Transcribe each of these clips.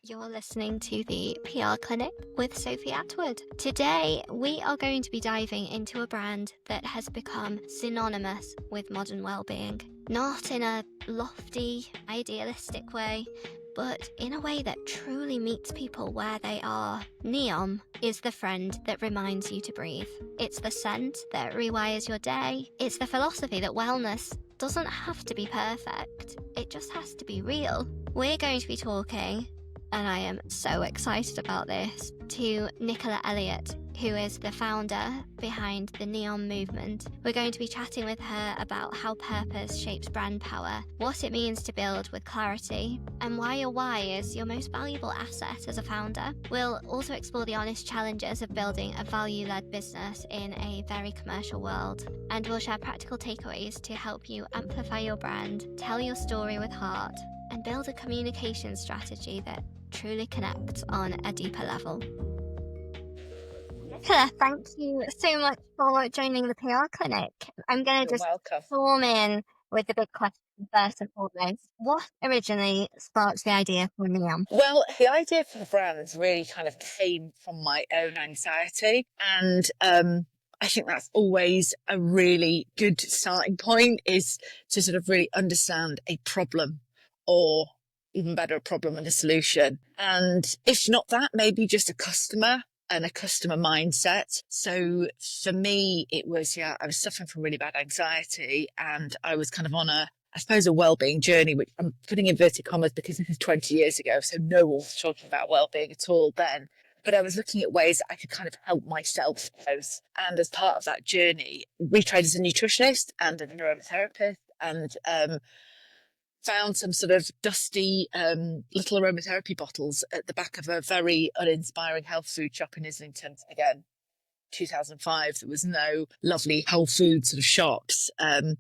You're listening to the PR Clinic with Sophie Atwood. Today, we are going to be diving into a brand that has become synonymous with modern well-being. Not in a lofty, idealistic way, but in a way that truly meets people where they are. NEOM is the friend that reminds you to breathe. It's the scent that rewires your day. It's the philosophy that wellness doesn't have to be perfect. It just has to be real. We're going to be talking, and I am so excited about this, to Nicola Elliott, who is the founder behind the NEOM movement. We're going to be chatting with her about how purpose shapes brand power, what it means to build with clarity, and why your why is your most valuable asset as a founder. We'll also explore the honest challenges of building a value-led business in a very commercial world, and we'll share practical takeaways to help you amplify your brand, tell your story with heart, and build a communication strategy that truly connects on a deeper level. Nicola, thank you so much for joining the PR Clinic. I'm going to just storm in with the big question first and foremost. What originally sparked the idea for NEOM? Well, the idea for the brand really kind of came from my own anxiety, and I think that's always a really good starting point, is to sort of really understand a problem, or even better, a problem and a solution. And if not that, maybe just a customer and a customer mindset. So for me, it was, I was suffering from really bad anxiety, and I was kind of on a wellbeing journey, which I'm putting in inverted commas because this is 20 years ago. So no one was talking about wellbeing at all then. But I was looking at ways that I could kind of help myself. And as part of that journey, we trained as a nutritionist and a aromatherapist, and found some sort of dusty little aromatherapy bottles at the back of a very uninspiring health food shop in Islington. Again, 2005, there was no lovely whole food sort of shops. And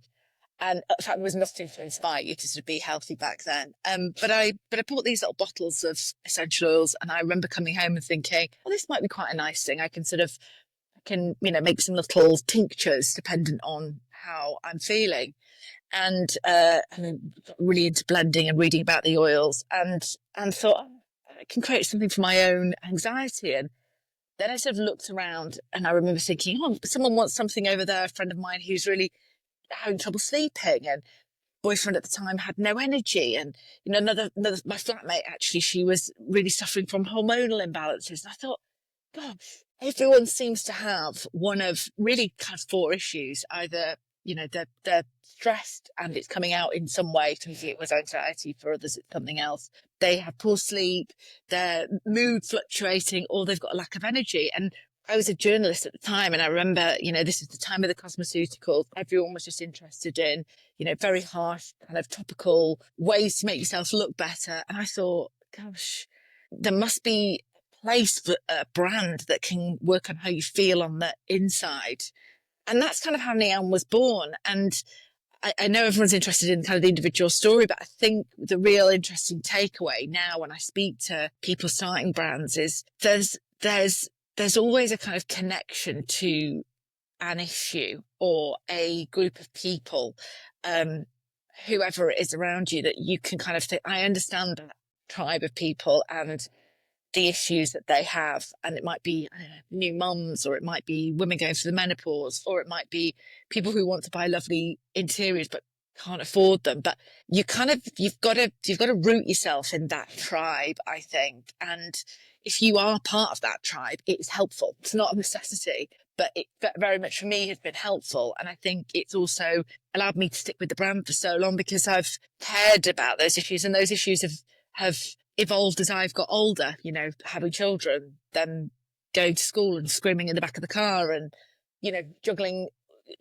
in fact, there was nothing to inspire you to sort of be healthy back then. But I bought these little bottles of essential oils, and I remember coming home and thinking, well, this might be quite a nice thing. I can make some little tinctures dependent on how I'm feeling. And then got really into blending and reading about the oils, and thought, I can create something for my own anxiety. And then I sort of looked around, and I remember thinking, oh, someone wants something over there, a friend of mine who's really having trouble sleeping, and boyfriend at the time had no energy, and another my flatmate, actually, she was really suffering from hormonal imbalances. And I thought, God, everyone seems to have one of really kind of four issues. Either they're stressed and it's coming out in some way. For me, it was anxiety. For others, it's something else. They have poor sleep, their mood fluctuating, or they've got a lack of energy. And I was a journalist at the time, and I remember, this is the time of the cosmeceuticals. Everyone was just interested in, very harsh kind of topical ways to make yourself look better. And I thought, gosh, there must be a place for a brand that can work on how you feel on the inside. And that's kind of how NEOM was born. And I know everyone's interested in kind of the individual story, but I think the real interesting takeaway now when I speak to people starting brands is there's always a kind of connection to an issue or a group of people, whoever it is around you, that you can kind of think, I understand that tribe of people and the issues that they have. And it might be, new mums, or it might be women going through the menopause, or it might be people who want to buy lovely interiors but can't afford them. But you've got to root yourself in that tribe, I think. And if you are part of that tribe, it's helpful. It's not a necessity, but it very much for me has been helpful. And I think it's also allowed me to stick with the brand for so long, because I've cared about those issues, and those issues have evolved as I've got older, having children, them going to school and screaming in the back of the car, and, juggling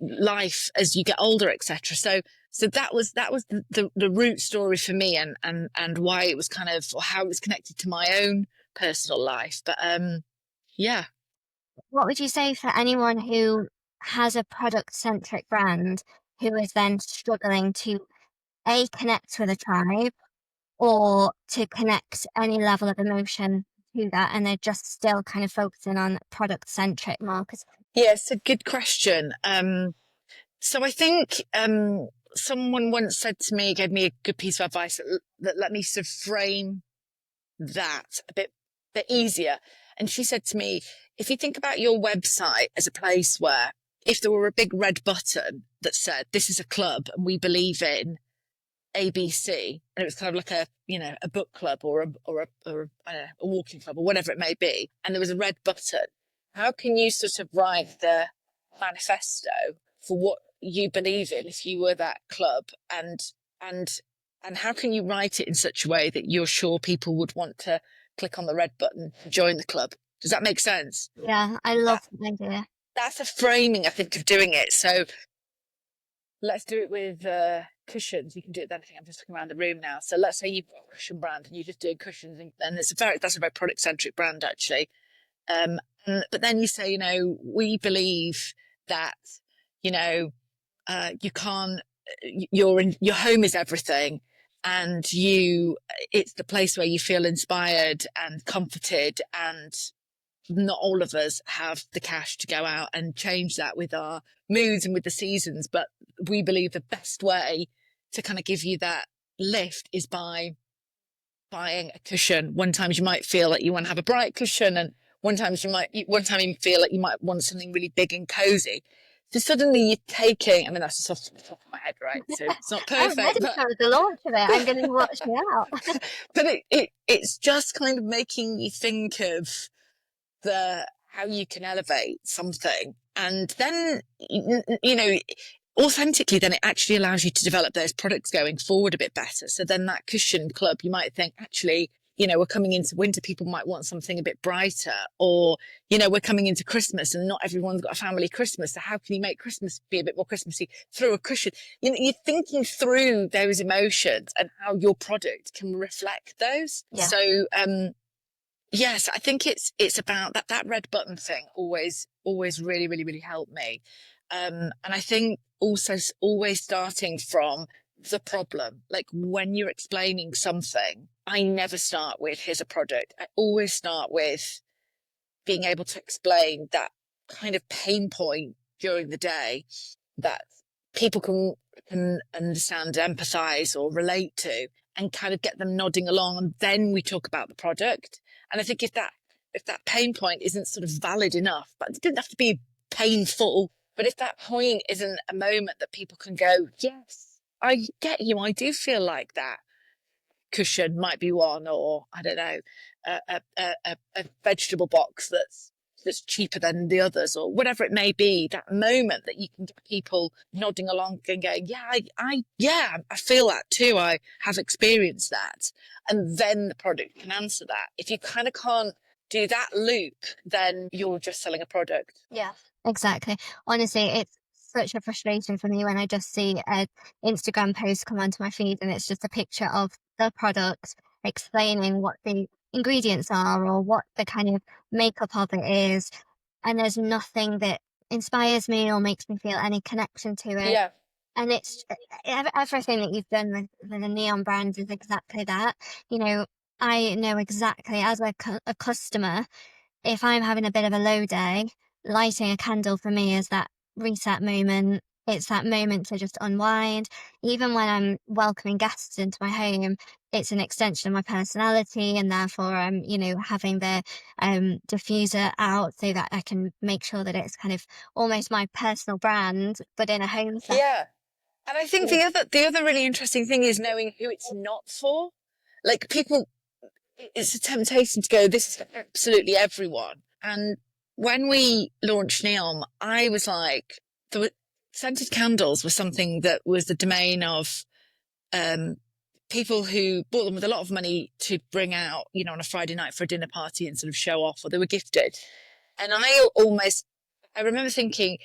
life as you get older, etc. So that was the root story for me, and why it was kind of, or how it was connected to my own personal life. But yeah. What would you say for anyone who has a product-centric brand who is then struggling to connect with a tribe, or to connect any level of emotion to that, and they're just still kind of focusing on product-centric marketing? Yeah, it's a good question. So I think someone once said to me, gave me a good piece of advice that let me sort of frame that a bit easier. And she said to me, if you think about your website as a place where if there were a big red button that said, this is a club and we believe in ABC, and it was kind of like a book club or a I don't know, a walking club or whatever it may be, and there was a red button, how can you sort of write the manifesto for what you believe in if you were that club, and how can you write it in such a way that you're sure people would want to click on the red button and join the club? Does that make sense? Yeah, I love that idea. That's a framing, I think, of doing it. So let's do it with cushions. You can do it then. I think I'm just looking around the room now. So let's say you've got a cushion brand and you're just doing cushions, and that's a very product centric brand actually. But then you say, we believe that, you can't. Your home is everything, and it's the place where you feel inspired and comforted, and not all of us have the cash to go out and change that with our moods and with the seasons, but we believe the best way to kind of give you that lift is by buying a cushion. One time you might feel like you want to have a bright cushion, and one time you feel like you might want something really big and cozy. So suddenly you're taking, I mean, that's just off the top of my head, right? So it's not perfect. I'm ready for the launch of it. I'm going to watch it out. But it's just kind of making you think of how you can elevate something, and then authentically, then it actually allows you to develop those products going forward a bit better. So then that cushion club, you might think, actually, we're coming into winter, people might want something a bit brighter, or we're coming into Christmas and not everyone's got a family Christmas, so how can you make Christmas be a bit more Christmassy through a cushion? You're thinking through those emotions and how your product can reflect those. Yeah. So yes, I think it's about that red button thing always really, really, really helped me. And I think also always starting from the problem. Like when you're explaining something, I never start with, here's a product. I always start with being able to explain that kind of pain point during the day that people can understand, empathize or relate to, and kind of get them nodding along. And then we talk about the product. And I think if that pain point isn't sort of valid enough, but it doesn't have to be painful, but if that point isn't a moment that people can go, yes, I get you, I do feel like that cushion might be one, or I don't know, a vegetable box that's cheaper than the others, or whatever it may be, that moment that you can get people nodding along and going, I feel that too, I have experienced that. And then the product can answer that. If you kind of can't do that loop, then you're just selling a product. Yeah, exactly. Honestly, it's such a frustration for me when I just see an Instagram post come onto my feed and it's just a picture of the product explaining what the ingredients are or what the kind of makeup of it is, and there's nothing that inspires me or makes me feel any connection to it. Yeah. And it's everything that you've done with the NEOM brand is exactly that. I know exactly as a customer, if I'm having a bit of a low day, lighting a candle for me is that reset moment. It's that moment to just unwind. Even when I'm welcoming guests into my home, it's an extension of my personality, and therefore I'm, having the diffuser out so that I can make sure that it's kind of almost my personal brand, but in a home setting. Yeah. And I think the other really interesting thing is knowing who it's not for. Like people, it's a temptation to go, this is for absolutely everyone. And when we launched NEOM, I was like, scented candles were something that was the domain of people who bought them with a lot of money to bring out, on a Friday night for a dinner party and sort of show off, or they were gifted. And I remember thinking,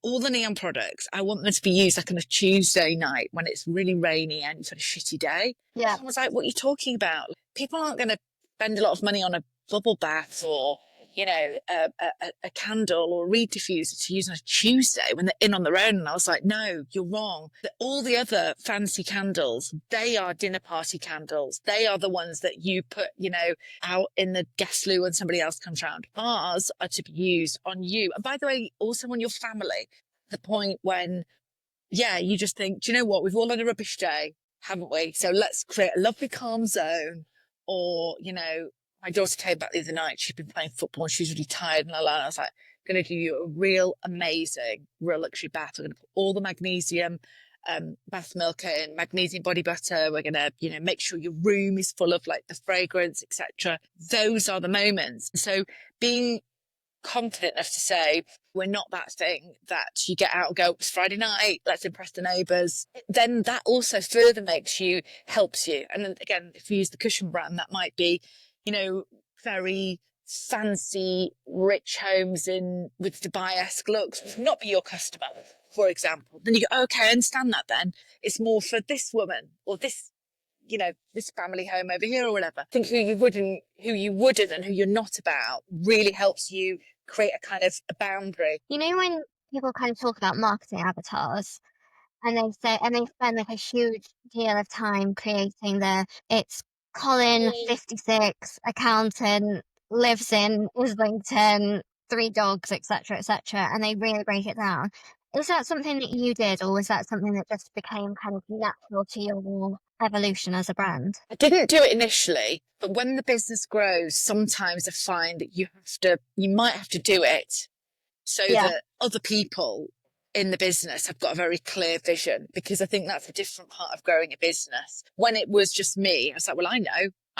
all the NEOM products, I want them to be used like on a Tuesday night when it's really rainy and it's a shitty day. Yeah. I was like, what are you talking about? People aren't going to spend a lot of money on a bubble bath or, a candle or a reed diffuser to use on a Tuesday when they're in on their own. And I was like, no, you're wrong. All the other fancy candles, they are dinner party candles. They are the ones that you put, out in the guest loo when somebody else comes round. Ours are to be used on you. And by the way, also on your family. The point when, you just think, do you know what? We've all had a rubbish day, haven't we? So let's create a lovely calm zone Or, you know, my daughter came back the other night, she'd been playing football and she was really tired, and I was like, going to do you a real amazing, real luxury bath. We're going to put all the magnesium bath milk in, magnesium body butter. We're going to, you know, make sure your room is full of like the fragrance, etc. Those are the moments. So being confident enough to say, we're not that thing that you get out and go, it's Friday night, let's impress the neighbours, then that also further helps you. And then again, if you use the cushion brand, that might be, you know, very fancy, rich homes with Dubai-esque looks, would not be your customer, for example. Then you go, okay, I understand that then. It's more for this woman or this, you know, this family home over here or whatever. I think who you wouldn't and who you're not about really helps you create a kind of a boundary. You know, when people kind of talk about marketing avatars, and they spend like a huge deal of time creating it's Colin, 56, accountant, lives in Islington, 3 dogs, etc., etc., and they really break it down. Is that something that you did, or was that something that just became kind of natural to your evolution as a brand? I didn't do it initially, but when the business grows, sometimes I find that you might have to do it so that other people in the business have got a very clear vision, because I think that's a different part of growing a business. When it was just me, I was like, well, I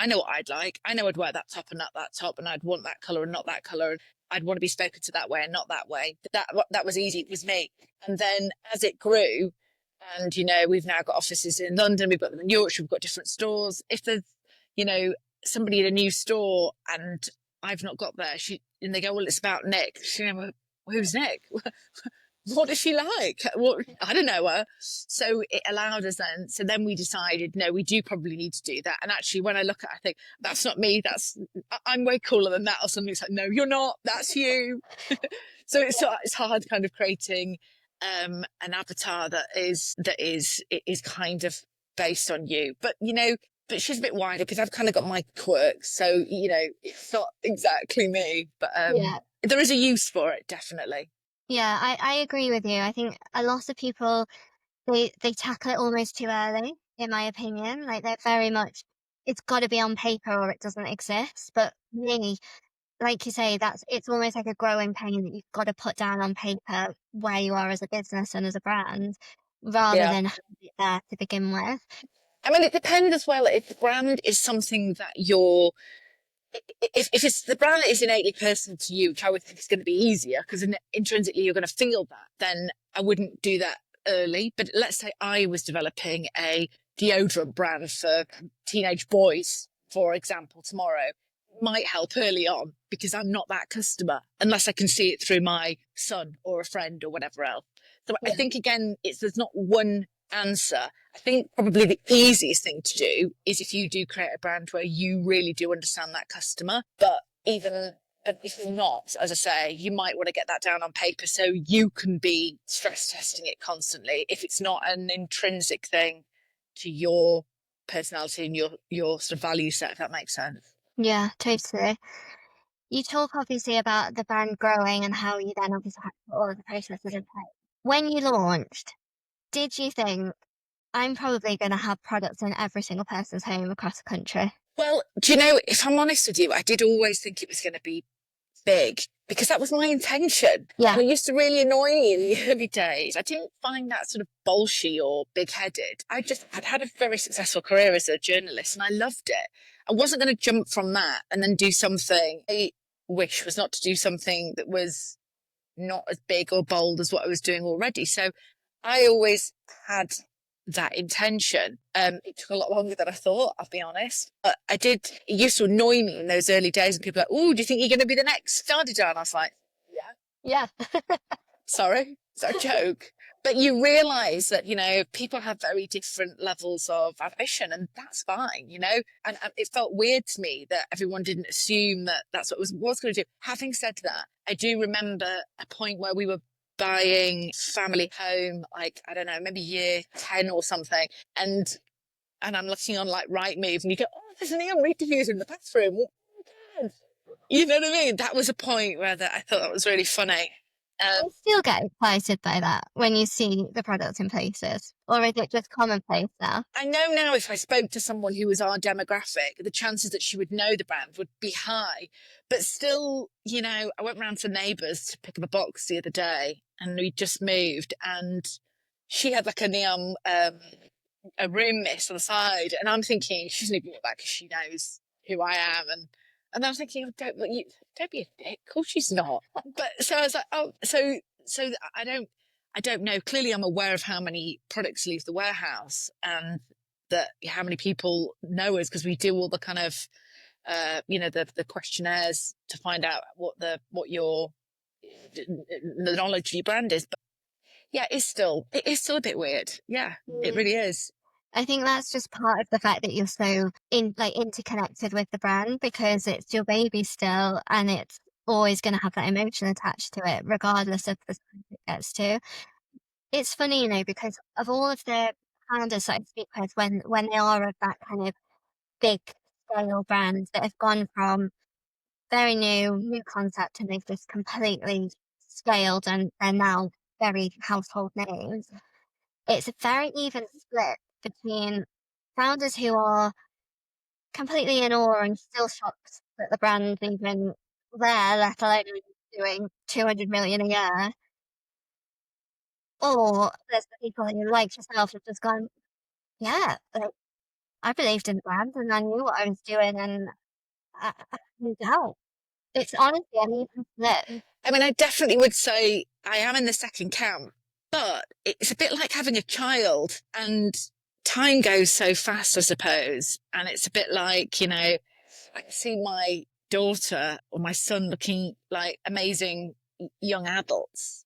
know what I'd like. I know I'd wear that top and not that top, and I'd want that colour and not that colour. And I'd want to be spoken to that way and not that way. That was easy. It was me. And then as it grew, and, you know, we've now got offices in London, we've got them in Yorkshire, we've got different stores. If there's, you know, somebody in a new store and I've not got there, and they go, well, it's about Nick. You know, who's Nick? What does she like? I don't know her. So it allowed us then. So then we decided, no, we do probably need to do that. And actually, when I look at it, I think, that's not me. I'm way cooler than that or something. It's like, no, you're not. That's you. So it's hard kind of creating an avatar that is kind of based on you. But, you know, but she's a bit wider because I've kind of got my quirks. So, you know, it's not exactly me. But there is a use for it, definitely. Yeah, I agree with you. I think a lot of people, they tackle it almost too early, in my opinion. Like, they're very much, it's got to be on paper or it doesn't exist. But me, like you say, it's almost like a growing pain that you've got to put down on paper where you are as a business and as a brand, rather than have it there to begin with. I mean, it depends as well. If the brand is something that if it's the brand that is innately personal to you, which I would think is going to be easier because intrinsically you're going to feel that, then I wouldn't do that early. But let's say I was developing a deodorant brand for teenage boys, for example, tomorrow. It might help early on because I'm not that customer unless I can see it through my son or a friend or whatever else. So I think, again, there's not one answer. I think probably the easiest thing to do is if you do create a brand where you really do understand that customer. But if you're not, as I say, you might want to get that down on paper so you can be stress testing it constantly if it's not an intrinsic thing to your personality and your sort of value set, if that makes sense. Yeah, totally. You talk obviously about the brand growing and how you then obviously had to put all of the processes in place. When you launched, did you think, I'm probably going to have products in every single person's home across the country? Well, do you know, if I'm honest with you, I did always think it was going to be big because that was my intention. Yeah. And it used to really annoy me in the early days. I didn't find that sort of bolshy or big-headed. I'd had a very successful career as a journalist and I loved it. I wasn't going to jump from that and then do something. My wish was not to do something that was not as big or bold as what I was doing already. So I always had that intention. It took a lot longer than I thought, I'll be honest. But it used to annoy me in those early days, and people were like, oh, do you think you're going to be the next da-da-da? And I was like, yeah. Sorry, is that a joke? But you realise that, you know, people have very different levels of ambition, and that's fine, you know. And it felt weird to me that everyone didn't assume that that's what was going to do. Having said that, I do remember a point where we were buying family home, like, I don't know, maybe year 10 or something. And I'm looking on like Rightmove and you go, oh, there's an NEOM read diffuser in the bathroom. Oh, you know what I mean? That was a point where I thought that was really funny. I still get excited by that when you see the product in places, or is it just commonplace now? I know now if I spoke to someone who was our demographic, the chances that she would know the brand would be high. But still, you know, I went round to neighbours to pick up a box the other day, and we just moved, and she had like a NEOM a room mist on the side, and I'm thinking she's only bought that because she knows who I am, and I'm thinking, oh, don't be a dick. Of course she's not. But so I was like, oh, so I don't know. Clearly, I'm aware of how many products leave the warehouse, and that how many people know us because we do all the kind of you know, the questionnaires to find out what your the knowledge of your brand is. But yeah, it is still a bit weird. Yeah, it really is. I think that's just part of the fact that you're so interconnected with the brand because it's your baby still and it's always going to have that emotion attached to it, regardless of the size it gets to. It's funny, you know, because of all of the founders that I speak with when they are of that kind of big scale brands that have gone from very new concept and they've just completely scaled and they're now very household names. It's a very even split between founders who are completely in awe and still shocked that the brand's even there, let alone doing 200 million a year. Or there's the people who, like yourself, have just gone, yeah, like, I believed in the brand and I knew what I was doing and I moved out. It's honestly an even split. I mean, I definitely would say I am in the second camp, but it's a bit like having a child, and time goes so fast, I suppose. And it's a bit like, you know, I can see my daughter or my son looking like amazing young adults.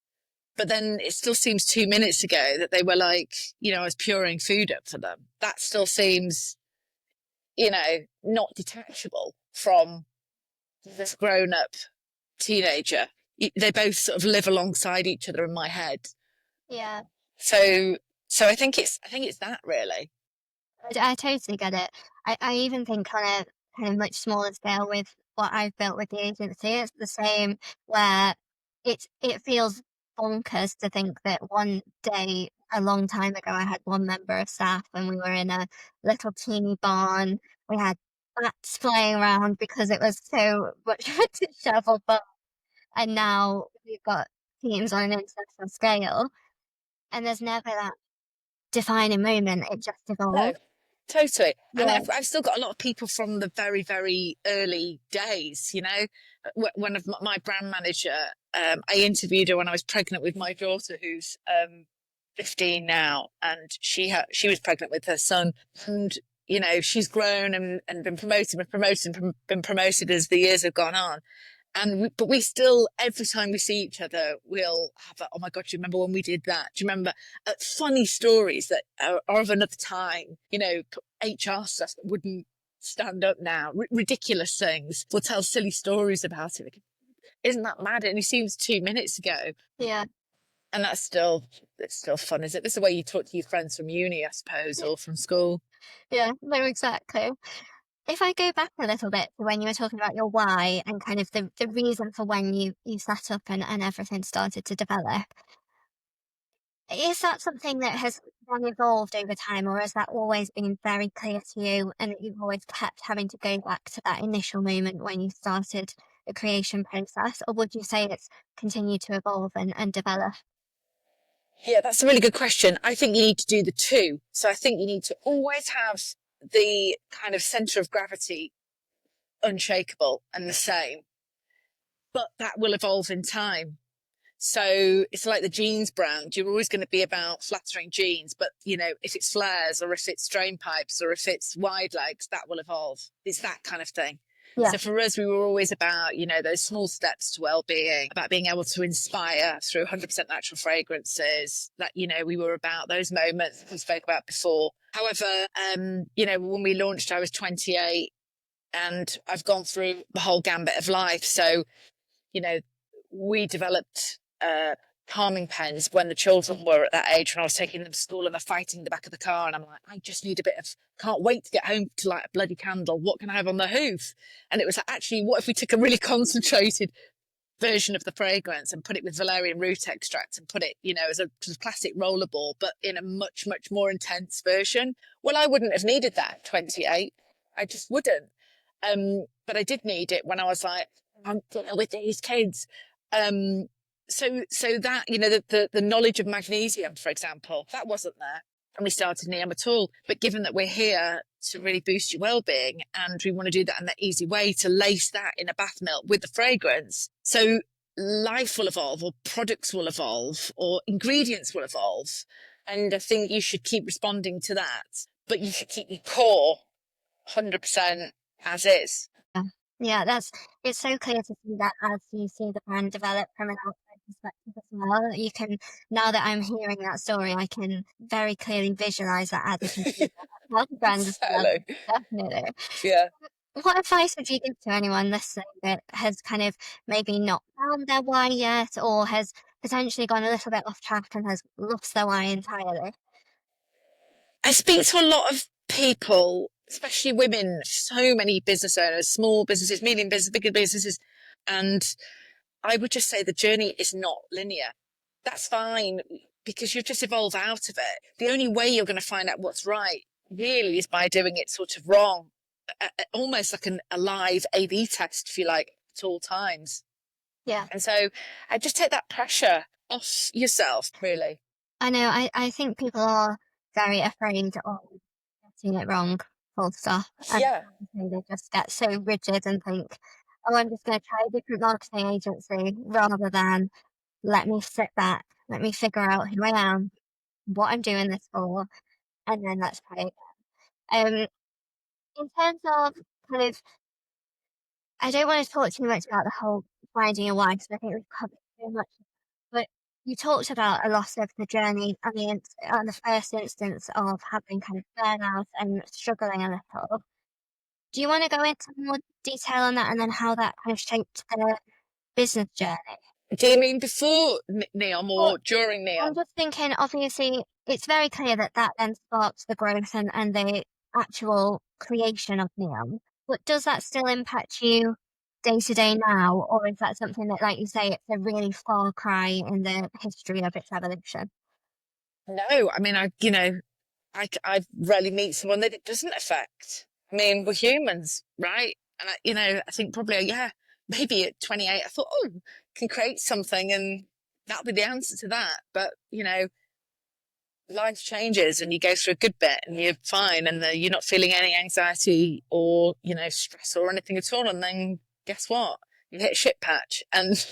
But then it still seems 2 minutes ago that they were like, you know, I was puring food up for them. That still seems, you know, not detachable from this grown up teenager. They both sort of live alongside each other in my head. Yeah. So I think it's that really. I totally get it. I even think on a kind of much smaller scale with what I've built with the agency, it's the same where it feels bonkers to think that one day a long time ago I had one member of staff and we were in a little teeny barn. We had bats flying around because it was so much of a disheveled barn. And now we've got teams on an international scale and there's never that defining moment. It just No, evolves. totally. And Yeah. I've still got a lot of people from the very, very early days, you know. One of my brand manager, I interviewed her when I was pregnant with my daughter, who's 15 now, and she was pregnant with her son. And, you know, she's grown and been been promoted as the years have gone on. But we still, every time we see each other, we'll have oh my God, do you remember when we did that? Do you remember funny stories that are of another time? You know, HR stuff that wouldn't stand up now, ridiculous things. We'll tell silly stories about it. Isn't that mad? It only seems 2 minutes ago. Yeah. And it's still fun, is it? This is the way you talk to your friends from uni, I suppose, or from school. Yeah, no, exactly. If I go back a little bit to when you were talking about your why and kind of the reason for when you sat up and everything started to develop, is that something that has then evolved over time, or has that always been very clear to you and that you've always kept having to go back to that initial moment when you started the creation process? Or would you say it's continued to evolve and develop? Yeah, that's a really good question. I think you need to do the two. So I think you need to always have the kind of center of gravity unshakable and the same, but that will evolve in time. So it's like the jeans brand. You're always going to be about flattering jeans, but you know, if it's flares or if it's drain pipes or if it's wide legs, that will evolve. It's that kind of thing. Yeah. So for us, we were always about, you know, those small steps to well-being, about being able to inspire through 100% natural fragrances. That, you know, we were about those moments we spoke about before. However, you know, when we launched, I was 28 and I've gone through the whole gambit of life. So, you know, we developed calming pens when the children were at that age when I was taking them to school and they're fighting in the back of the car. And I'm like, I just need a bit of, can't wait to get home to light a bloody candle. What can I have on the hoof? And it was like, actually, what if we took a really concentrated version of the fragrance and put it with valerian root extract and put it, as a classic rollerball, but in a much, much more intense version. Well, I wouldn't have needed that at 28. I just wouldn't. But I did need it when I was like, I'm with these kids. So that, the knowledge of magnesium, for example, that wasn't there when we started NEOM at all. But given that we're here to really boost your well-being, and we want to do that in that easy way, to lace that in a bath milk with the fragrance, so life will evolve, or products will evolve, or ingredients will evolve. And I think you should keep responding to that, but you should keep your core 100% as is. Yeah, it's so clear to see that as you see the brand develop from an outside perspective as well. You can, now that I'm hearing that story, I can very clearly visualize that as a consumer. How the brand is developed, definitely. Yeah. What advice would you give to anyone listening that has kind of maybe not found their why yet, or has potentially gone a little bit off track and has lost their why entirely? I speak to a lot of people, especially women, so many business owners, small businesses, medium businesses, bigger businesses. And I would just say the journey is not linear. That's fine, because you just evolve out of it. The only way you're going to find out what's right really is by doing it sort of wrong, almost like a live A/B test, if you like, at all times. Yeah. And so I just take that pressure off yourself, really. I know, I think people are very afraid of getting it wrong, full stop. And Yeah. they just get so rigid and think, oh, I'm just going to try a different marketing agency, rather than let me sit back, let me figure out who I am, what I'm doing this for, and then let's try it. In terms of kind of, I don't want to talk too much about the whole finding a why, because I think we've covered so much. But you talked about a lot of the journey on the first instance of having kind of burnout and struggling a little. Do you want to go into more detail on that, and then how that kind of shaped the business journey? Do you mean before NEOM or Well, during I'm NEOM? just thinking, obviously, it's very clear that then sparks the growth and the actual creation of NEOM. But does that still impact you day to day now, or is that something that, like you say, it's a really far cry in the history of its evolution? No, I mean, I rarely meet someone that it doesn't affect. I mean, we're humans, right? And I think probably, yeah, maybe at 28, I thought, oh, can create something and that'll be the answer to that. But, life changes and you go through a good bit and you're fine, and you're not feeling any anxiety or, stress or anything at all. And then guess what? You hit a shit patch and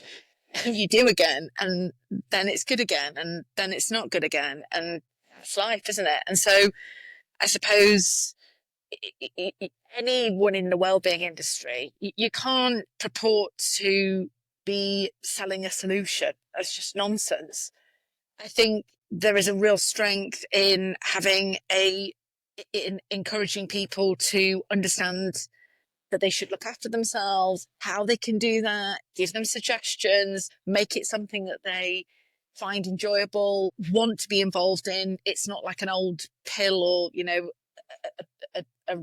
you do again, and then it's good again, and then it's not good again. And that's life, isn't it? And so I suppose anyone in the wellbeing industry, you can't purport to be selling a solution. That's just nonsense. I think there is a real strength in in encouraging people to understand that they should look after themselves, how they can do that, give them suggestions, make it something that they find enjoyable, want to be involved in. It's not like an old pill or, a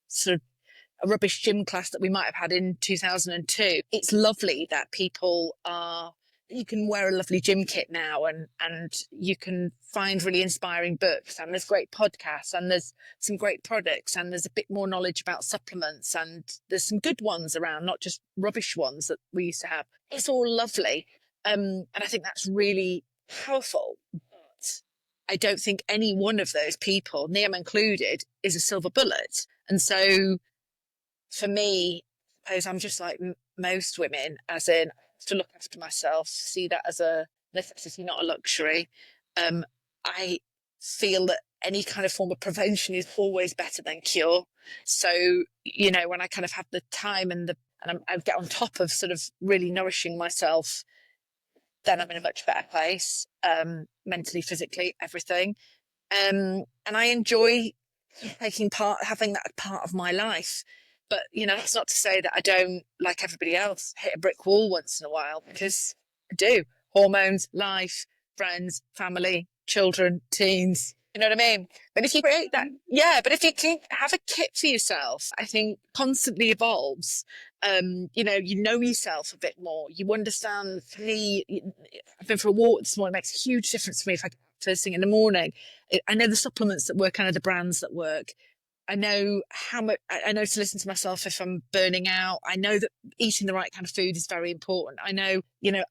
sort of a rubbish gym class that we might have had in 2002. It's lovely that you can wear a lovely gym kit now, and you can find really inspiring books, and there's great podcasts, and there's some great products, and there's a bit more knowledge about supplements, and there's some good ones around, not just rubbish ones that we used to have. It's all lovely. And I think that's really powerful. But I don't think any one of those people, NEOM included, is a silver bullet. And so for me, I suppose I'm just like most women, as in to look after myself, see that as a necessity, not a luxury. I feel that any kind of form of prevention is always better than cure. So, when I kind of have the time and I get on top of sort of really nourishing myself, then I'm in a much better place, mentally, physically, everything. And I enjoy having that part of my life. But, that's not to say that I don't, like everybody else, hit a brick wall once in a while, because I do. Hormones, life, friends, family, children, teens, You know what I mean? But if you create that, yeah, but if you can have a kit for yourself, I think constantly evolves. You know yourself a bit more. You understand I've been for a walk this morning. It makes a huge difference for me if I get up first thing in the morning. I know the supplements that work, I know the brands that work. I know how much, I know to listen to myself if I'm burning out. I know that eating the right kind of food is very important. I know,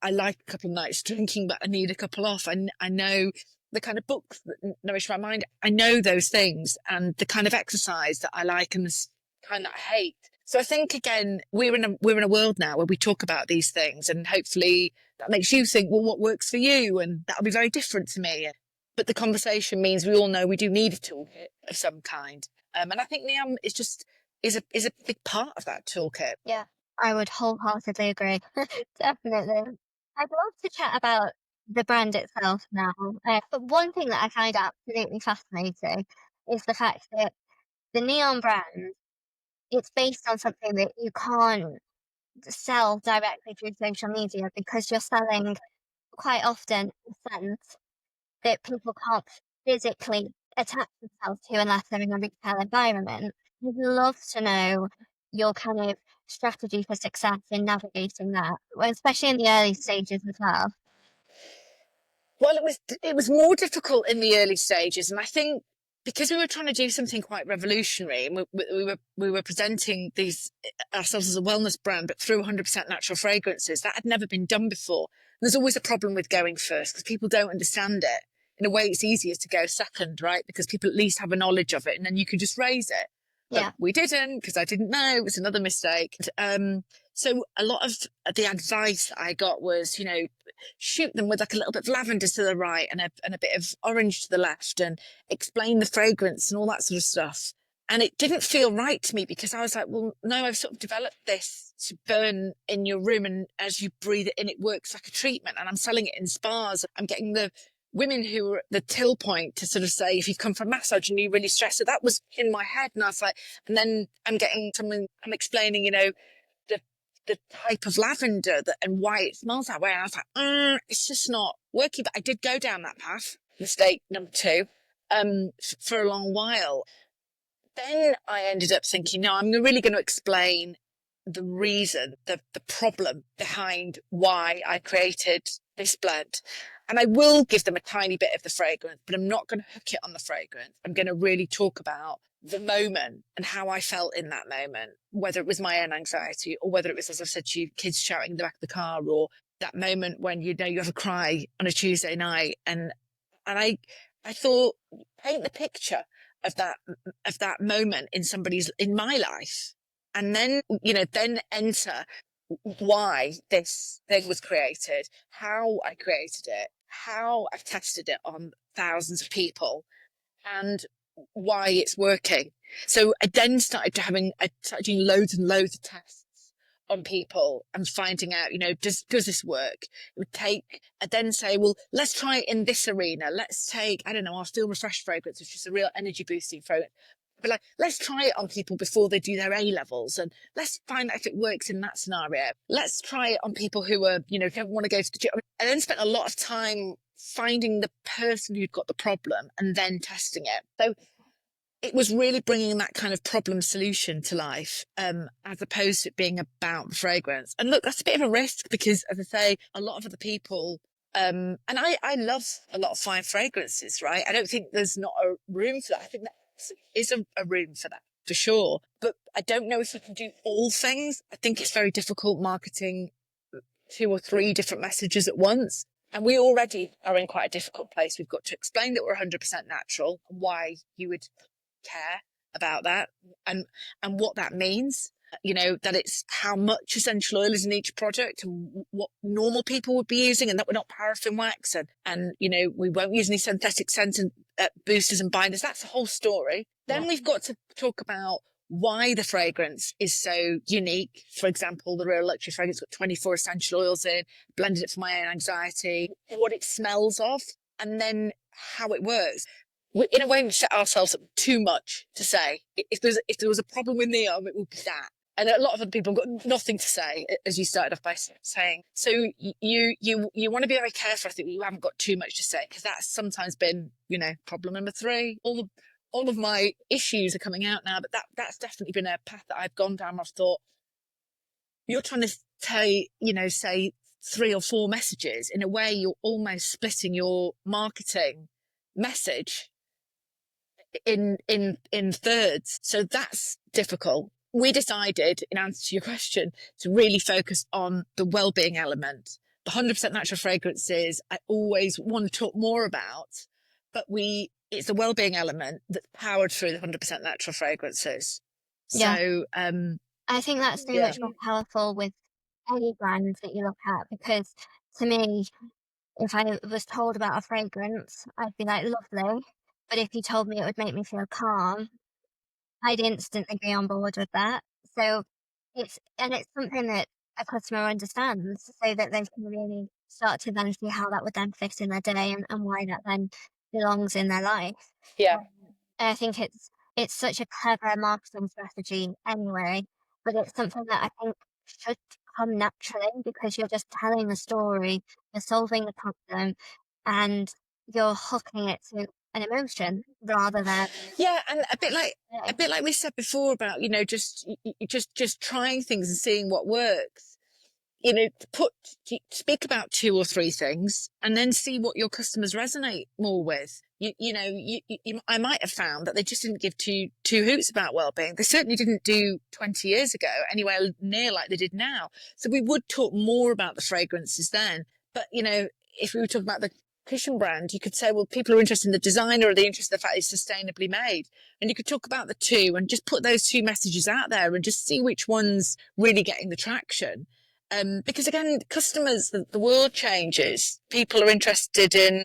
I like a couple of nights drinking, but I need a couple off. I know the kind of books that nourish my mind. I know those things, and the kind of exercise that I like and the kind that I hate. So I think, again, we're in a world now where we talk about these things, and hopefully that makes you think, well, what works for you? And that'll be very different to me. But the conversation means we all know we do need a toolkit of some kind. And I think NEOM is a big part of that toolkit. Yeah, I would wholeheartedly agree. Definitely. I'd love to chat about the brand itself now. But one thing that I find absolutely fascinating is the fact that the NEOM brand, it's based on something that you can't sell directly through social media, because you're selling quite often a scent that people can't physically attach themselves to unless they're in a retail environment. I'd love to know your kind of strategy for success in navigating that, especially in the early stages as well. Well, it was more difficult in the early stages, and I think because we were trying to do something quite revolutionary, and we were presenting ourselves as a wellness brand, but through 100% natural fragrances, that had never been done before. And there's always a problem with going first because people don't understand it. In a way, it's easier to go second, right? Because people at least have a knowledge of it, and then you can just raise it. But we didn't, because I didn't know. It was another mistake. So a lot of the advice that I got was, shoot them with like a little bit of lavender to the right and a bit of orange to the left, and explain the fragrance and all that sort of stuff. And it didn't feel right to me, because I was like, well, no, I've sort of developed this to burn in your room, and as you breathe it in, it works like a treatment, and I'm selling it in spas. I'm getting the women who were at the till point to sort of say, if you've come for a massage and you're really stressed. So that was in my head, and I was like, and then I'm explaining, the type of lavender and why it smells that way. And I was like, it's just not working. But I did go down that path, mistake number 2, for a long while. Then I ended up thinking, no, I'm really going to explain the reason, the problem behind why I created this blend. And I will give them a tiny bit of the fragrance, but I'm not going to hook it on the fragrance. I'm going to really talk about the moment and how I felt in that moment, whether it was my own anxiety or whether it was, as I've said to you, kids shouting in the back of the car, or that moment when, you have a cry on a Tuesday night. And I thought, paint the picture of that moment in my life. And then, then enter why this thing was created, how I created it, how I've tested it on thousands of people, and why it's working. So I then started doing loads and loads of tests on people and finding out, does this work? I'd then say, well, let's try it in this arena. Let's take, I don't know, our Feel Refreshed fragrance, which is a real energy boosting fragrance. But let's try it on people before they do their A-levels, and let's find out if it works in that scenario. Let's try it on people who are, don't want to go to the gym. I then spent a lot of time finding the person who'd got the problem and then testing it. So it was really bringing that kind of problem solution to life, as opposed to it being about the fragrance. And look, that's a bit of a risk because, as I say, a lot of other people, and I love a lot of fine fragrances, right? I don't think there's not a room for that. I think that is a room for that, for sure. But I don't know if we can do all things. I think it's very difficult marketing 2 or 3 different messages at once. And we already are in quite a difficult place. We've got to explain that we're 100% natural and why you would care about that, and what that means, that it's how much essential oil is in each product and what normal people would be using, and that we're not paraffin wax, and we won't use any synthetic scents and boosters and binders. That's the whole story. Then we've got to talk about why the fragrance is so unique. For example, the Real Luxury fragrance got 24 essential oils in, blended it for my own anxiety, what it smells of, and then how it works. In a way, we set ourselves up too much to say. If there was a problem with NEOM, it would be that. And a lot of other people have got nothing to say, as you started off by saying. So you want to be very careful. I think you haven't got too much to say, because that's sometimes been, problem number 3. All of my issues are coming out now, but that's definitely been a path that I've gone down. I've thought, you're trying to say 3 or 4 messages. In a way, you're almost splitting your marketing message in thirds. So that's difficult. We decided, in answer to your question, to really focus on the well-being element. The 100% natural fragrances I always want to talk more about, but it's the well-being element that's powered through the 100% natural fragrances. Yeah. So I think that's so much more powerful with any brand that you look at, because to me, if I was told about a fragrance, I'd be like, lovely. But if you told me it would make me feel calm, I'd instantly be on board with that. So it's something that a customer understands, so that they can really start to then see how that would then fit in their day, and why that then belongs in their life. yeah. And I think it's such a clever marketing strategy anyway, but it's something that I think should come naturally, because you're just telling a story, you're solving the problem, and you're hooking it to an emotion rather than Yeah, and a bit like we said before about, just trying things and seeing what works. Speak about 2 or 3 things and then see what your customers resonate more with. I might have found that they just didn't give two hoots about well-being. They certainly didn't do 20 years ago anywhere near like they did now. So we would talk more about the fragrances then. But, if we were talking about the cushion brand, you could say, well, people are interested in the design, or are they interested in the fact it's sustainably made? And you could talk about the 2 and just put those 2 messages out there and just see which one's really getting the traction. Because again, customers, the world changes. People are interested in,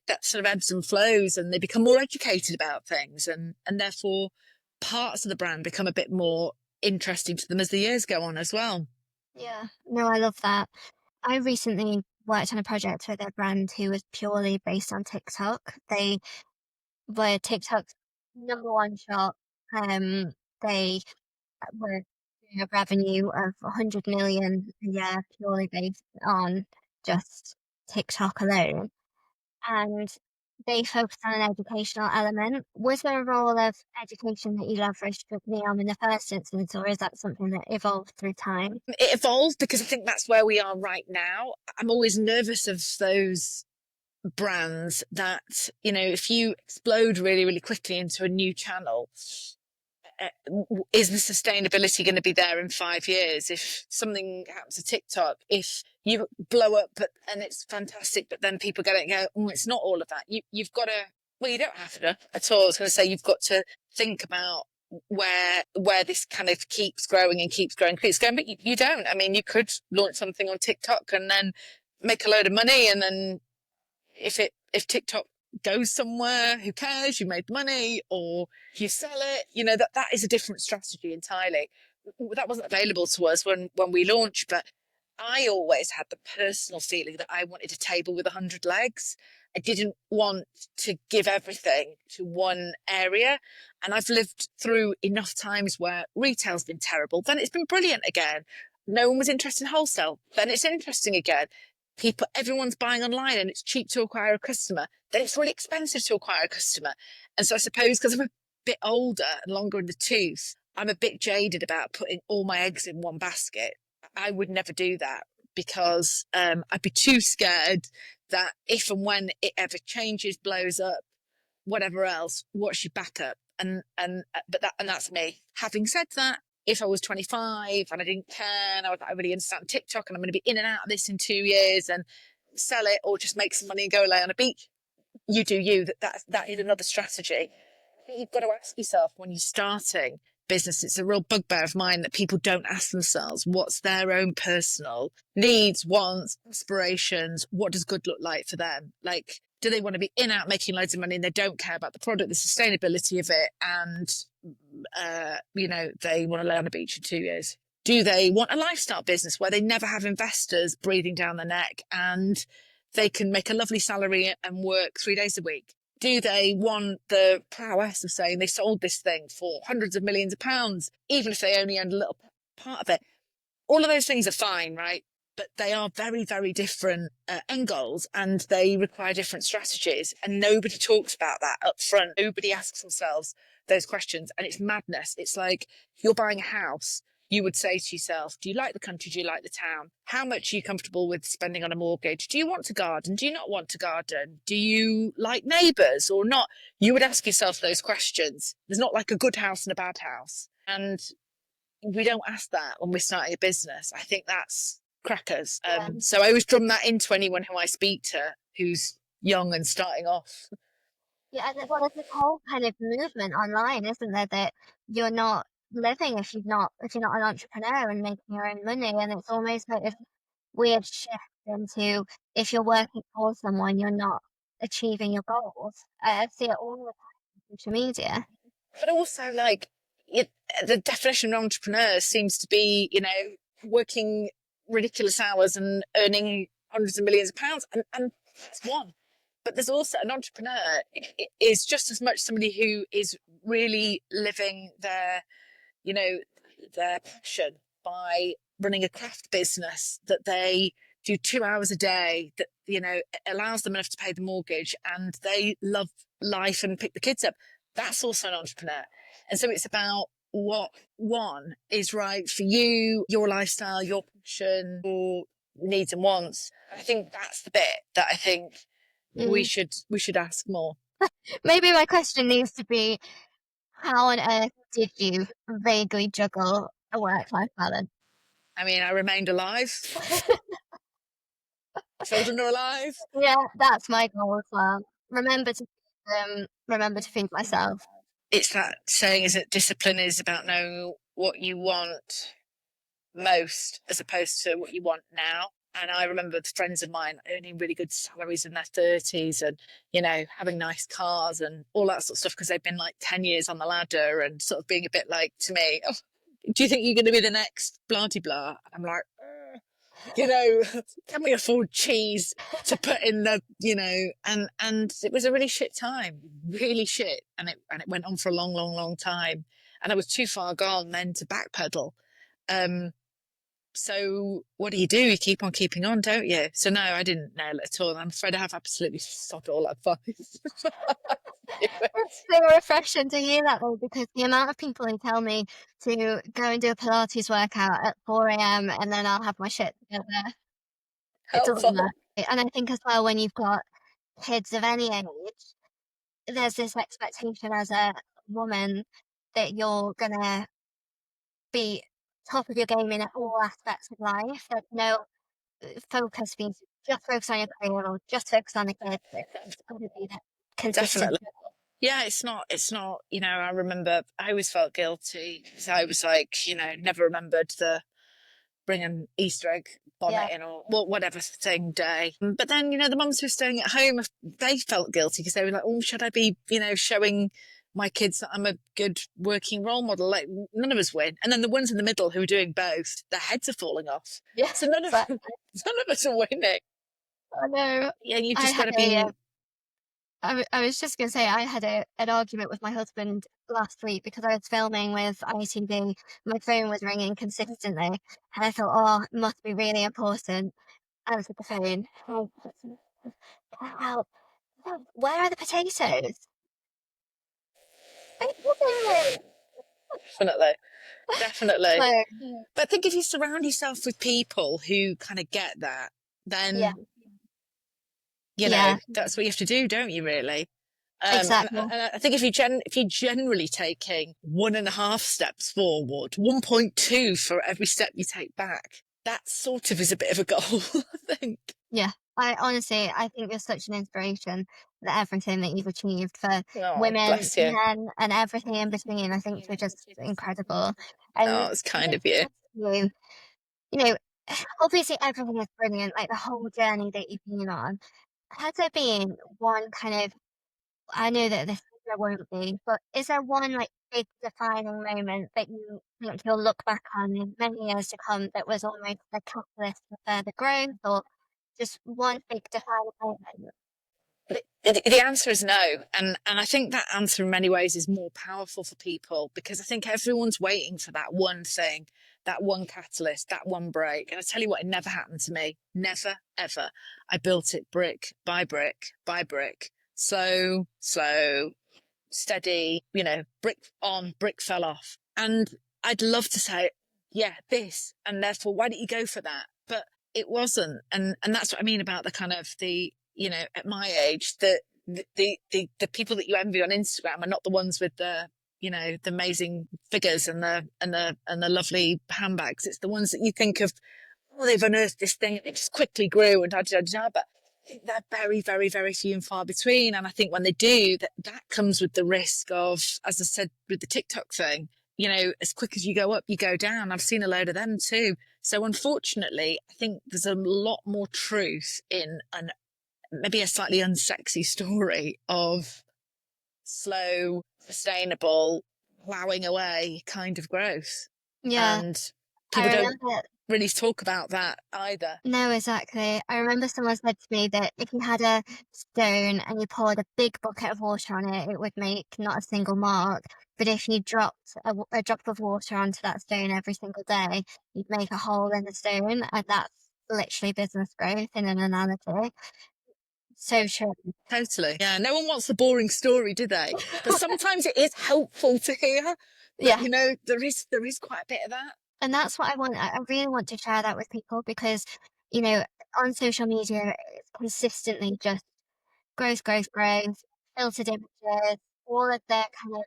that sort of ebbs and flows, and they become more educated about things, and therefore parts of the brand become a bit more interesting to them as the years go on as well. Yeah, no, I love that. I recently worked on a project with a brand who was purely based on TikTok. They were TikTok's #1 shop. They were doing a revenue of 100 million a year, purely based on just TikTok alone. And they focused on an educational element. Was there a role of education that you leveraged with NEOM in the first instance, or is that something that evolved through time? It evolved, because I think that's where we are right now. I'm always nervous of those brands that, if you explode really, really quickly into a new channel, is the sustainability going to be there in 5 years? If something happens to TikTok, if you blow up and it's fantastic, but then people get it and go, oh, it's not all of that. You've got to, well, you don't have to at all. I was going to say, you've got to think about where this kind of keeps growing and keeps growing, but you don't. I mean, you could launch something on TikTok and then make a load of money, and then if TikTok goes somewhere, who cares? You made money, or you sell it. That is a different strategy entirely. That wasn't available to us when we launched, but I always had the personal feeling that I wanted a table with 100 legs. I didn't want to give everything to one area. And I've lived through enough times where retail's been terrible, then it's been brilliant again. No one was interested in wholesale, then it's interesting again. Everyone's buying online and it's cheap to acquire a customer, then it's really expensive to acquire a customer. And so I suppose, because I'm a bit older and longer in the tooth, I'm a bit jaded about putting all my eggs in one basket. I would never do that, because I'd be too scared that if and when it ever changes, blows up, whatever else, what's your backup? And that's me. Having said that, if I was 25 and I didn't care, and I really understand TikTok and I'm going to be in and out of this in 2 years and sell it, or just make some money and go lay on a beach, you do you. That is another strategy. I think you've got to ask yourself, when you're starting business, it's a real bugbear of mine that people don't ask themselves what's their own personal needs, wants, aspirations. What does good look like for them? Like, do they want to be in out making loads of money and they don't care about the product, the sustainability of it, and they want to lay on a beach in 2 years? Do they want a lifestyle business where they never have investors breathing down their neck and they can make a lovely salary and work 3 days a week? Do they want the prowess of saying they sold this thing for hundreds of millions of pounds, even if they only owned a little part of it. All of those things are fine, right? But they are very, very different end goals, and they require different strategies. And nobody talks about that up front. Nobody asks themselves those questions. And it's madness. It's like if you're buying a house, you would say to yourself, do you like the country? Do you like the town? How much are you comfortable with spending on a mortgage? Do you want to garden? Do you not want to garden? Do you like neighbours or not? You would ask yourself those questions. There's not like a good house and a bad house. And we don't ask that when we're starting a business. I think that's crackers. So I always drum that into anyone who I speak to who's young and starting off. Yeah, and well, there's this whole kind of movement online, isn't there, that you're not living if you're not an entrepreneur and making your own money, and it's almost like this weird shift into if you're working for someone, you're not achieving your goals. I see it all the time on social media. But also, like, the definition of entrepreneur seems to be, working ridiculous hours and earning hundreds of millions of pounds, and that's one. But there's also an entrepreneur is just as much somebody who is really living their passion by running a craft business that they do 2 hours a day, that, allows them enough to pay the mortgage, and they love life and pick the kids up. That's also an entrepreneur. And so it's about what one is right for you, your lifestyle, your passion, your needs and wants. I think that's the bit that I think we should ask more. Maybe my question needs to be, how on earth did you vaguely juggle a work-life balance? I mean, I remained alive. Children are alive. Yeah, that's my goal as well. Remember to feed myself. It's that saying, is that discipline is about knowing what you want most as opposed to what you want now. And I remember friends of mine earning really good salaries in their 30s and, having nice cars and all that sort of stuff because they've been like 10 years on the ladder and sort of being a bit like to me, oh, do you think you're going to be the next blah de blah? I'm like, can we afford cheese to put in the, and it was a really shit time, really shit. And it went on for a long, long, long time. And I was too far gone then to backpedal. So what do? You keep on keeping on, don't you? So no, I didn't nail it at all. I'm afraid I have absolutely sod all advice. It's so refreshing to hear that though, because the amount of people who tell me to go and do a Pilates workout at 4 a.m. and then I'll have my shit together. It doesn't matter. And I think as well, when you've got kids of any age, there's this expectation as a woman that you're gonna be top of your game in all aspects of life. That no focus means just focus on your career or just focus on the kids. It's got to be that consistent. Definitely. Yeah, it's not, I remember I always felt guilty. So I was like, never remembered the bring an Easter egg bonnet in or whatever thing day. But then, the mums who were staying at home, they felt guilty because they were like, oh, should I be, showing my kids that I'm a good working role model? Like, none of us win. And then the ones in the middle who are doing both, their heads are falling off. Yeah. So none of us are winning. I know. Yeah, you've just got to be... I was just going to say, I had an argument with my husband last week because I was filming with ITV. My phone was ringing consistently. And I thought, oh, it must be really important. I answered the phone. Oh, help. Where are the potatoes? Definitely. So, but I think if you surround yourself with people who kind of get that, then that's what you have to do, don't you? Really. Exactly. And I think if you're generally taking 1.5 steps forward, 1.2 for every step you take back, that sort of is a bit of a goal, I think. Yeah. I think you're such an inspiration that everything that you've achieved for women, men, and everything in between, I think you're just incredible. And it's kind of you. Obviously everything is brilliant, like the whole journey that you've been on. Has there been one kind of, I know that this won't be, but is there one like big defining moment that you think you'll look back on in many years to come that was almost a catalyst for further growth, or just one big defining moment? The answer is no. And I think that answer in many ways is more powerful for people because I think everyone's waiting for that one thing. that one catalyst, that one break. And I tell you what, it never happened to me. Never, ever. I built it brick by brick by brick. Slow, steady, brick on, brick fell off. And I'd love to say, yeah, this, and therefore, why don't you go for that? But it wasn't. And that's what I mean about the kind of at my age, the people that you envy on Instagram are not the ones with the amazing figures and the lovely handbags. It's the ones that you think of, oh, they've unearthed this thing, it just quickly grew and da da da. But I think they're very, very, very few and far between. And I think when they do, that comes with the risk of, as I said with the TikTok thing, as quick as you go up, you go down. I've seen a load of them too. So unfortunately, I think there's a lot more truth in maybe a slightly unsexy story of slow, sustainable, plowing away kind of growth. Yeah. And people don't really talk about that either. No, exactly. I remember someone said to me that if you had a stone and you poured a big bucket of water on it, it would make not a single mark. But if you dropped a drop of water onto that stone every single day, you'd make a hole in the stone. And that's literally business growth in an analogy. So true. Totally. Yeah, no one wants the boring story, do they? But sometimes it is helpful to hear that, there is quite a bit of that. And that's what I want. I really want to share that with people because, on social media, it's consistently just growth, filtered images, all of the kind of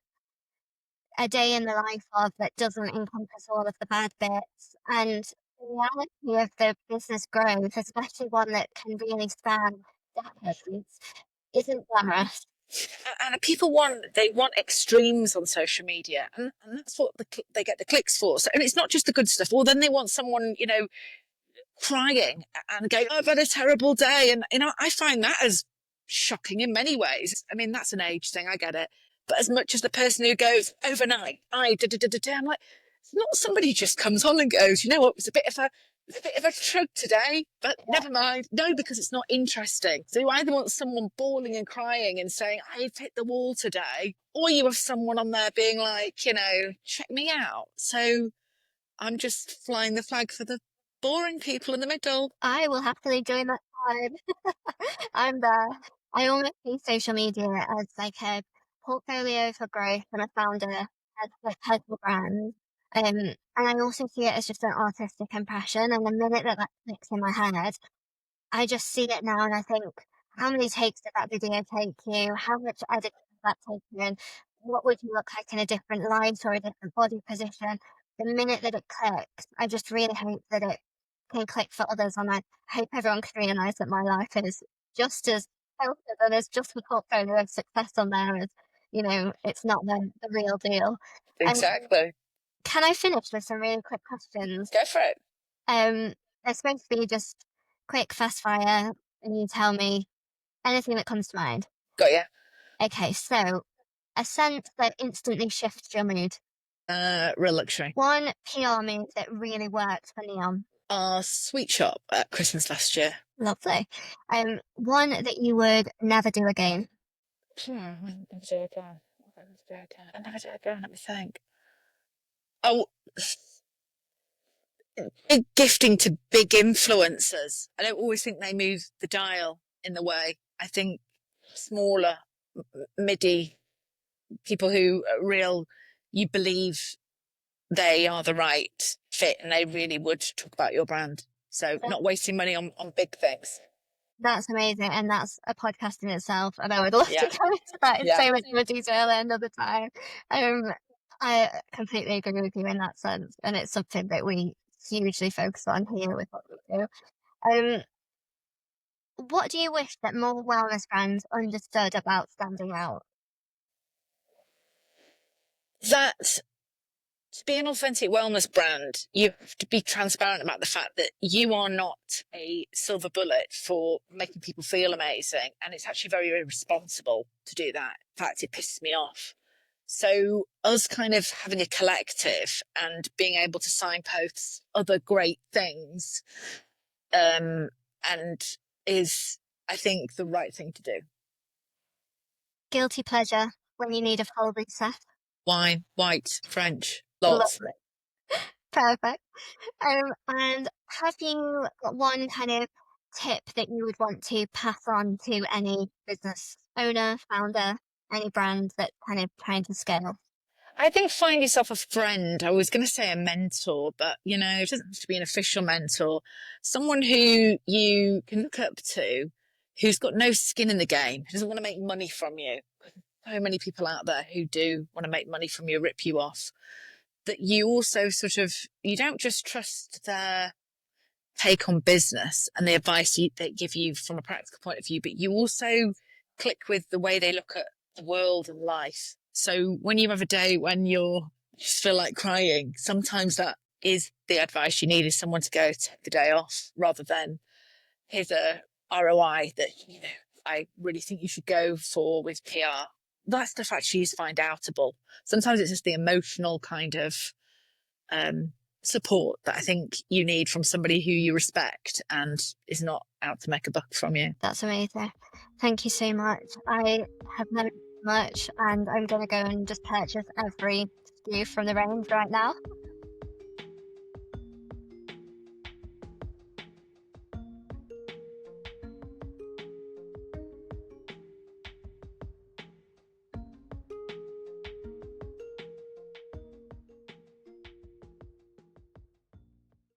a day in the life of that doesn't encompass all of the bad bits. And the reality of the business growth, especially one that can really span decades, isn't glamorous. And people want extremes on social media, and that's what they get the clicks for. So, and it's not just the good stuff. Well, then they want someone, crying and going, "Oh, I've had a terrible day," and I find that as shocking in many ways. I mean, that's an age thing, I get it, but as much as the person who goes overnight, I'm like, it's not somebody who just comes on and goes, you know what, it's a bit of a shrug today, but never mind. No, because it's not interesting. So you either want someone bawling and crying and saying, I've hit the wall today, or you have someone on there being like, check me out. So I'm just flying the flag for the boring people in the middle. I will happily join that side. I'm there. I almost see social media as like a portfolio for growth and a founder as a personal brand. And I also see it as just an artistic impression. And the minute that clicks in my head, I just see it now and I think, how many takes did that video take you? How much editing did that take you? And what would you look like in a different light or a different body position? The minute that it clicks, I just really hope that it can click for others. And I hope everyone can realise that my life is just as filtered and there's just a portfolio of success on there as, it's not the real deal. Exactly. Can I finish with some really quick questions? Go for it. They're supposed to be just quick, fast fire, and you tell me anything that comes to mind. Got ya. Okay, so a scent that instantly shifts your mood. Real luxury. One PR move that really worked for NEOM. Our sweet shop at Christmas last year. Lovely. One that you would never do again. Never do again. Never do again. Let me think. Oh, big gifting to big influencers. I don't always think they move the dial in the way. I think smaller, midi people who are real, you believe they are the right fit and they really would talk about your brand. So not wasting money on big things. That's amazing. And that's a podcast in itself. And I would love to go into that in so much more detail another time. I completely agree with you in that sense. And it's something that we hugely focus on here with what we do. What do you wish that more wellness brands understood about standing out? That to be an authentic wellness brand, you have to be transparent about the fact that you are not a silver bullet for making people feel amazing. And it's actually very irresponsible to do that. In fact, it pisses me off. So us kind of having a collective and being able to signpost other great things and is, I think, the right thing to do. Guilty pleasure when you need a full reset. Wine, white, French, lots. Lovely. Perfect. And have you got one kind of tip that you would want to pass on to any business owner, founder, any brand that's kind of trying to scale? I think find yourself a friend. I was going to say a mentor, but it doesn't have to be an official mentor. Someone who you can look up to, who's got no skin in the game, who doesn't want to make money from you. So many people out there who do want to make money from you, rip you off. That you also you don't just trust their take on business and the advice they give you from a practical point of view, but you also click with the way they look at the world and life. So when you have a day when you just feel like crying, sometimes that is the advice you need, is someone to go take the day off, rather than here's a ROI that I really think you should go for with PR. That stuff actually is find outable. Sometimes it's just the emotional kind of support that I think you need from somebody who you respect and is not out to make a buck from you. That's amazing. Thank you so much. I have learned much, and I'm going to go and just purchase every SKU from the range right now.